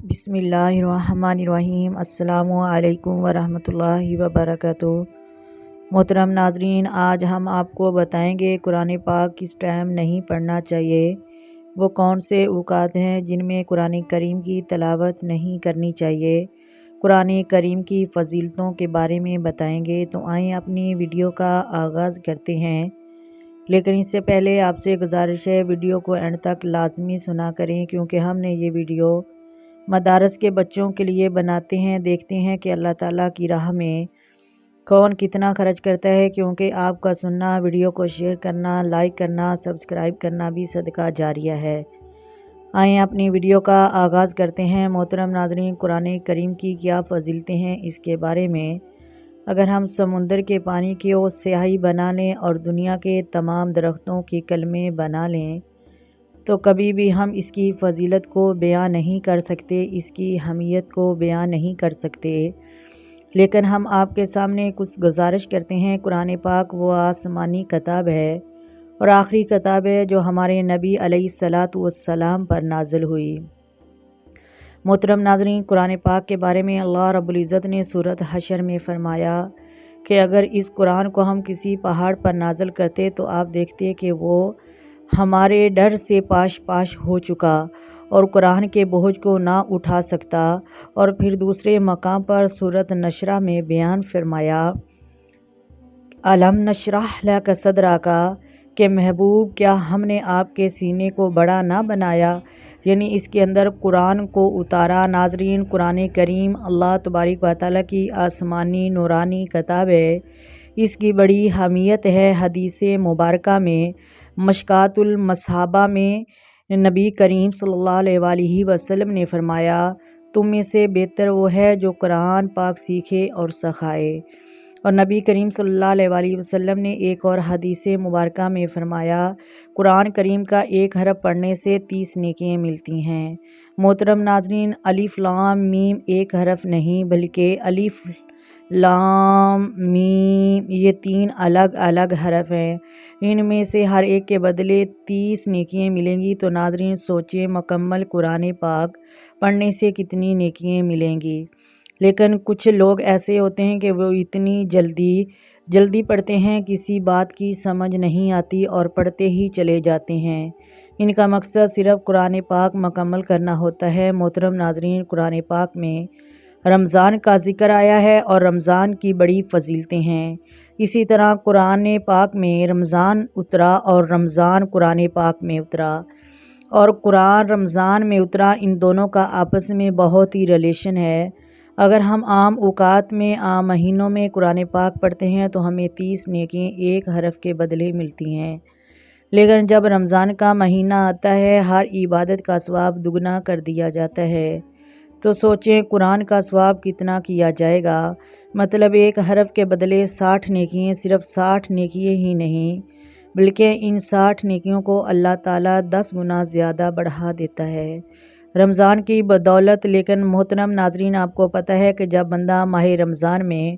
بسم اللہ الرحمن الرحیم۔ السلام علیکم ورحمۃ اللہ وبرکاتہ۔ محترم ناظرین، آج ہم آپ کو بتائیں گے قرآن پاک کس ٹائم نہیں پڑھنا چاہیے۔ وہ کون سے اوقات ہیں جن میں قرآن کریم کی تلاوت نہیں کرنی چاہیے۔ قرآن کریم کی فضیلتوں کے بارے میں بتائیں گے، تو آئیں اپنی ویڈیو کا آغاز کرتے ہیں۔ لیکن اس سے پہلے آپ سے گزارش ہے، ویڈیو کو اینڈ تک لازمی سنا کریں، کیونکہ ہم نے یہ ویڈیو مدارس کے بچوں کے لیے بناتے ہیں۔ دیکھتے ہیں کہ اللہ تعالیٰ کی راہ میں کون کتنا خرچ کرتا ہے، کیونکہ آپ کا سننا، ویڈیو کو شیئر کرنا، لائک کرنا، سبسکرائب کرنا بھی صدقہ جاریہ ہے۔ آئیں اپنی ویڈیو کا آغاز کرتے ہیں۔ محترم ناظرین، قرآن کریم کی کیا فضیلتیں ہیں اس کے بارے میں اگر ہم سمندر کے پانی کو سیاہی بنا لیں اور دنیا کے تمام درختوں کی کلمے بنا لیں تو کبھی بھی ہم اس کی فضیلت کو بیان نہیں کر سکتے، اس کی اہمیت کو بیان نہیں کر سکتے۔ لیکن ہم آپ کے سامنے کچھ گزارش کرتے ہیں۔ قرآن پاک وہ آسمانی کتاب ہے اور آخری کتاب ہے جو ہمارے نبی علیہ السلام پر نازل ہوئی۔ محترم ناظرین، قرآن پاک کے بارے میں اللہ رب العزت نے سورۃ حشر میں فرمایا کہ اگر اس قرآن کو ہم کسی پہاڑ پر نازل کرتے تو آپ دیکھتے کہ وہ ہمارے ڈر سے پاش پاش ہو چکا اور قرآن کے بوجھ کو نہ اٹھا سکتا۔ اور پھر دوسرے مقام پر سورۃ نشرہ میں بیان فرمایا، الم نشرح لک صدرک، کہ محبوب کیا ہم نے آپ کے سینے کو بڑا نہ بنایا، یعنی اس کے اندر قرآن کو اتارا۔ ناظرین، قرآن کریم اللہ تبارک و تعالیٰ کی آسمانی نورانی کتاب ہے، اس کی بڑی اہمیت ہے۔ حدیث مبارکہ میں مشکوٰۃ المصحابہ میں نبی کریم صلی اللہ علیہ وآلہ وسلم نے فرمایا، تم میں سے بہتر وہ ہے جو قرآن پاک سیکھے اور سکھائے۔ اور نبی کریم صلی اللہ علیہ وآلہ وسلم نے ایک اور حدیث مبارکہ میں فرمایا، قرآن کریم کا ایک حرف پڑھنے سے 30 نیکیاں ملتی ہیں۔ محترم ناظرین، الف لام میم ایک حرف نہیں بلکہ الف لام میم یہ 3 الگ الگ حرف ہیں، ان میں سے ہر ایک کے بدلے 30 نیکیاں ملیں گی۔ تو ناظرین سوچیں، مکمل قرآن پاک پڑھنے سے کتنی نیکیاں ملیں گی۔ لیکن کچھ لوگ ایسے ہوتے ہیں کہ وہ اتنی جلدی پڑھتے ہیں، کسی بات کی سمجھ نہیں آتی اور پڑھتے ہی چلے جاتے ہیں۔ ان کا مقصد صرف قرآن پاک مکمل کرنا ہوتا ہے۔ محترم ناظرین، قرآن پاک میں رمضان کا ذکر آیا ہے اور رمضان کی بڑی فضیلتیں ہیں۔ اسی طرح قرآن پاک میں رمضان اترا اور رمضان قرآن پاک میں اترا، اور قرآن رمضان میں اترا، ان دونوں کا آپس میں بہت ہی ریلیشن ہے۔ اگر ہم عام اوقات میں، عام مہینوں میں قرآن پاک پڑھتے ہیں تو ہمیں 30 نیکیاں ایک حرف کے بدلے ملتی ہیں، لیکن جب رمضان کا مہینہ آتا ہے ہر عبادت کا ثواب دگنا کر دیا جاتا ہے۔ تو سوچیں قرآن کا ثواب کتنا کیا جائے گا، مطلب ایک حرف کے بدلے 60 نیکیاں، صرف 60 نیکیاں ہی نہیں بلکہ ان 60 نیکیوں کو اللہ تعالیٰ 10 گنا زیادہ بڑھا دیتا ہے رمضان کی بدولت۔ لیکن محترم ناظرین، آپ کو پتہ ہے کہ جب بندہ ماہ رمضان میں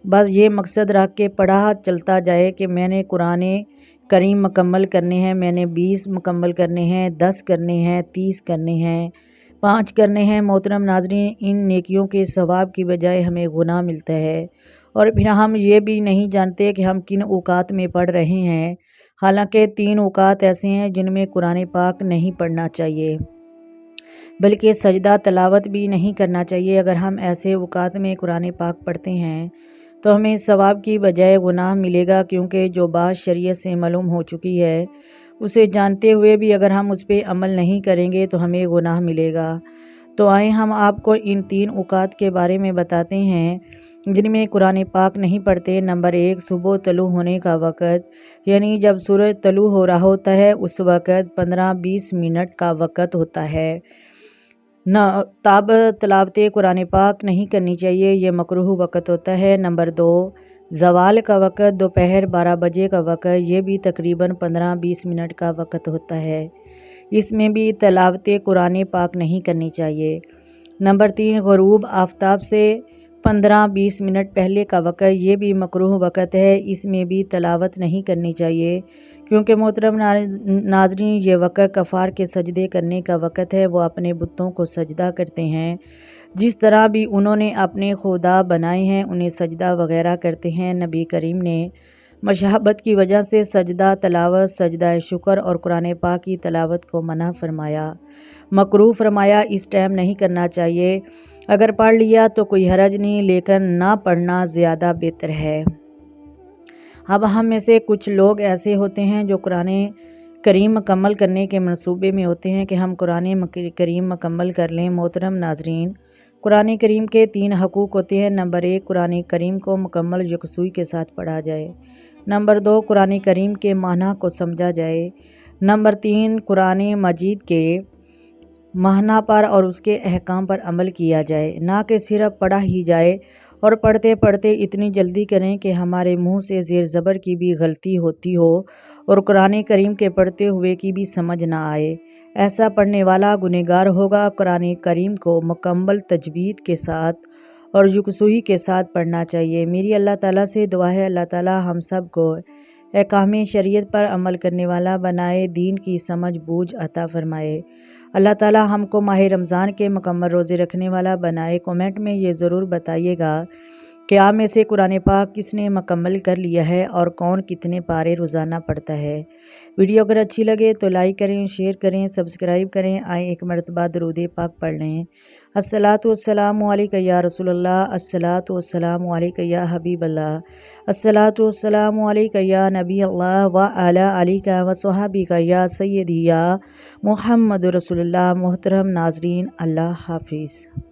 بس یہ مقصد رکھ کے پڑھا چلتا جائے کہ میں نے قرآن کریم مکمل کرنے ہیں، میں نے 20 مکمل کرنے ہیں، 10 کرنے ہیں، 30 کرنے ہیں، 5 کرنے ہیں، محترم ناظرین ان نیکیوں کے ثواب کی بجائے ہمیں گناہ ملتا ہے۔ اور پھر ہم یہ بھی نہیں جانتے کہ ہم کن اوقات میں پڑھ رہے ہیں، حالانکہ 3 اوقات ایسے ہیں جن میں قرآن پاک نہیں پڑھنا چاہیے بلکہ سجدہ تلاوت بھی نہیں کرنا چاہیے۔ اگر ہم ایسے اوقات میں قرآن پاک پڑھتے ہیں تو ہمیں ثواب کی بجائے گناہ ملے گا، کیونکہ جو بات شریعت سے معلوم ہو چکی ہے اسے جانتے ہوئے بھی اگر ہم اس پہ عمل نہیں کریں گے تو ہمیں گناہ ملے گا۔ تو آئیں ہم آپ کو ان 3 اوقات کے بارے میں بتاتے ہیں جن میں قرآن پاک نہیں پڑھتے۔ نمبر 1، صبح طلوع ہونے کا وقت، یعنی جب سورج طلوع ہو رہا ہوتا ہے اس وقت 15-20 منٹ کا وقت ہوتا ہے۔ تب تلاوت قرآن پاک نہیں کرنی چاہیے، یہ مکروہ وقت ہوتا ہے۔ نمبر 2، زوال کا وقت، دوپہر 12 بجے کا وقت، یہ بھی تقریباً 15-20 منٹ کا وقت ہوتا ہے، اس میں بھی تلاوت قرآن پاک نہیں کرنی چاہیے۔ نمبر 3، غروب آفتاب سے 15-20 منٹ پہلے کا وقت یہ بھی مکروہ وقت ہے، اس میں بھی تلاوت نہیں کرنی چاہیے، کیونکہ محترم ناظرین یہ وقت کفار کے سجدے کرنے کا وقت ہے۔ وہ اپنے بتوں کو سجدہ کرتے ہیں، جس طرح بھی انہوں نے اپنے خدا بنائے ہیں انہیں سجدہ وغیرہ کرتے ہیں۔ نبی کریم نے مشابہت کی وجہ سے سجدہ تلاوت، سجدہ شکر اور قرآن پاک کی تلاوت کو منع فرمایا، مکروہ فرمایا، اس ٹائم نہیں کرنا چاہیے۔ اگر پڑھ لیا تو کوئی حرج نہیں، لیکن نہ پڑھنا زیادہ بہتر ہے۔ اب ہم میں سے کچھ لوگ ایسے ہوتے ہیں جو قرآن کریم مکمل کرنے کے منصوبے میں ہوتے ہیں کہ ہم قرآن کریم مکمل کر لیں۔ محترم ناظرین، قرآن کریم کے 3 حقوق ہوتے ہیں۔ نمبر 1، قرآن کریم کو مکمل یکسوئی کے ساتھ پڑھا جائے۔ نمبر 2، قرآن کریم کے معنی کو سمجھا جائے۔ نمبر 3، قرآن مجید کے معنی پر اور اس کے احکام پر عمل کیا جائے، نہ کہ صرف پڑھا ہی جائے اور پڑھتے پڑھتے اتنی جلدی کریں کہ ہمارے منہ سے زیر زبر کی بھی غلطی ہوتی ہو اور قرآن کریم کے پڑھتے ہوئے کی بھی سمجھ نہ آئے۔ ایسا پڑھنے والا گنہگار ہوگا۔ قرآن کریم کو مکمل تجوید کے ساتھ اور یکسوئی کے ساتھ پڑھنا چاہیے۔ میری اللہ تعالیٰ سے دعا ہے، اللہ تعالیٰ ہم سب کو احکام شریعت پر عمل کرنے والا بنائے، دین کی سمجھ بوجھ عطا فرمائے۔ اللہ تعالیٰ ہم کو ماہ رمضان کے مکمل روزے رکھنے والا بنائے۔ کمنٹ میں یہ ضرور بتائیے گا کہ آپ میں سے قرآن پاک کس نے مکمل کر لیا ہے اور کون کتنے پارے روزانہ پڑھتا ہے۔ ویڈیو اگر اچھی لگے تو لائک کریں، شیئر کریں، سبسکرائب کریں۔ آئیں ایک مرتبہ درود پاک پڑھ لیں۔ الصلاۃ والسلام علیک یا رسول اللہ، الصلاۃ والسلام علیک یا حبیب اللہ، الصلاۃ والسلام علیک یا نبی اللہ وعلی آلک وصحبک یا سیدی یا محمد رسول اللہ۔ محترم ناظرین، اللہ حافظ۔